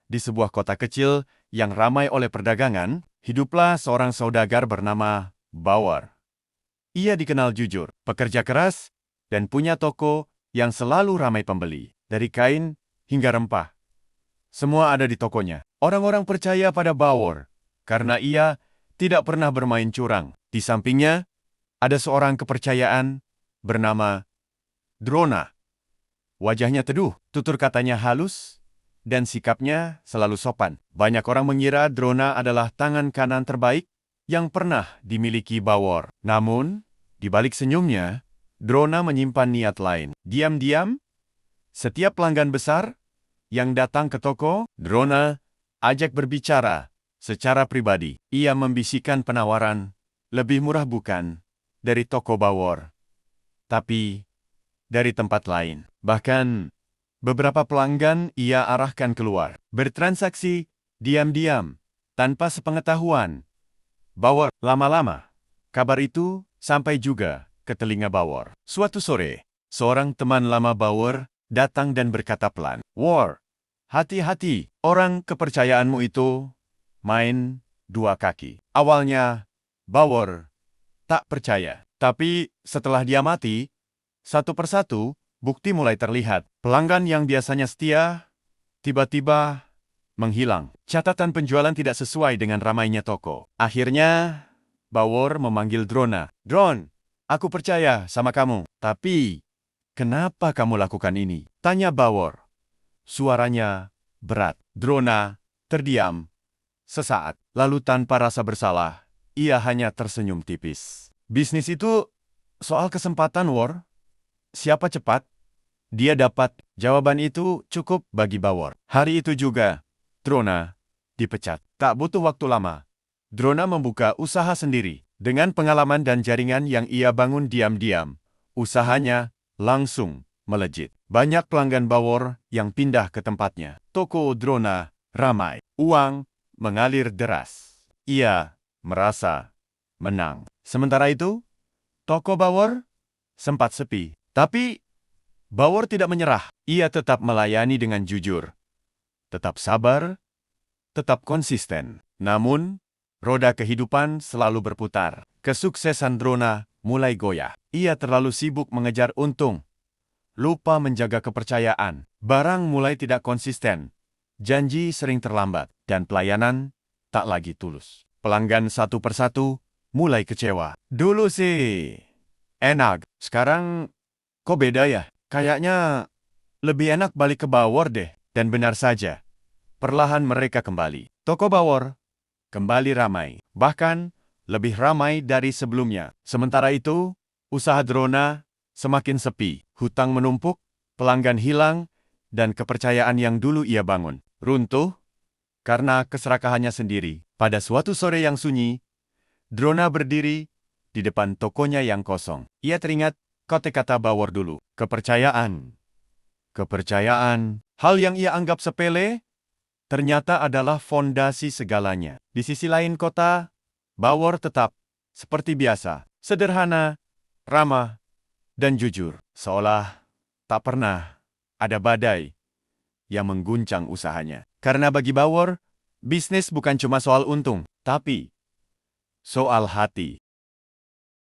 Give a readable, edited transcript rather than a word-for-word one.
Di sebuah kota kecil yang ramai oleh perdagangan, hiduplah seorang saudagar bernama Bauer. Ia dikenal jujur, pekerja keras, dan punya toko yang selalu ramai pembeli. Dari kain hingga rempah, semua ada di tokonya. Orang-orang percaya pada Bauer karena ia tidak pernah bermain curang. Di sampingnya, ada seorang kepercayaan bernama Drona. Wajahnya teduh, tutur katanya halus, dan sikapnya selalu sopan. Banyak orang mengira Drona adalah tangan kanan terbaik yang pernah dimiliki Bauer. Namun, di balik senyumnya, Drona menyimpan niat lain. Diam-diam, setiap pelanggan besar yang datang ke toko, Drona ajak berbicara secara pribadi. Ia membisikkan penawaran, lebih murah bukan dari toko Bauer, tapi dari tempat lain. Bahkan, beberapa pelanggan ia arahkan keluar, bertransaksi diam-diam, tanpa sepengetahuan Bauer. Lama-lama, kabar itu sampai juga ke telinga Bauer. Suatu sore, seorang teman lama Bauer datang dan berkata pelan, "War, hati-hati, orang kepercayaanmu itu main dua kaki." Awalnya, Bauer tak percaya. Tapi setelah dia mati, satu persatu, bukti mulai terlihat. Pelanggan yang biasanya setia, tiba-tiba menghilang. Catatan penjualan tidak sesuai dengan ramainya toko. Akhirnya, Bauer memanggil Drona. "Dron, aku percaya sama kamu. Tapi, kenapa kamu lakukan ini?" Tanya Bauer. Suaranya berat. Drona terdiam sesaat. Lalu tanpa rasa bersalah, ia hanya tersenyum tipis. "Bisnis itu soal kesempatan, War. Siapa cepat, dia dapat." Jawaban itu cukup bagi Bauer. Hari itu juga, Drona dipecat. Tak butuh waktu lama, Drona membuka usaha sendiri. Dengan pengalaman dan jaringan yang ia bangun diam-diam, usahanya langsung melejit. Banyak pelanggan Bauer yang pindah ke tempatnya. Toko Drona ramai. Uang mengalir deras. Ia merasa menang. Sementara itu, toko Bauer sempat sepi. Tapi, Bauer tidak menyerah. Ia tetap melayani dengan jujur, tetap sabar, tetap konsisten. Namun, roda kehidupan selalu berputar. Kesuksesan Drona mulai goyah. Ia terlalu sibuk mengejar untung, lupa menjaga kepercayaan. Barang mulai tidak konsisten, janji sering terlambat, dan pelayanan tak lagi tulus. Pelanggan satu persatu mulai kecewa. "Dulu sih enak, sekarang kok beda ya? Kayaknya lebih enak balik ke Bauer deh." Dan benar saja, perlahan mereka kembali. Toko Bauer kembali ramai, bahkan lebih ramai dari sebelumnya. Sementara itu, usaha Drona semakin sepi. Hutang menumpuk, pelanggan hilang, dan kepercayaan yang dulu ia bangun runtuh karena keserakahannya sendiri. Pada suatu sore yang sunyi, Drona berdiri di depan tokonya yang kosong. Ia teringat kata-kata Bauer dulu. Kepercayaan. Kepercayaan. Hal yang ia anggap sepele, ternyata adalah fondasi segalanya. Di sisi lain kota, Bauer tetap seperti biasa. Sederhana, ramah, dan jujur. Seolah tak pernah ada badai yang mengguncang usahanya. Karena bagi Bauer, bisnis bukan cuma soal untung, tapi soal hati.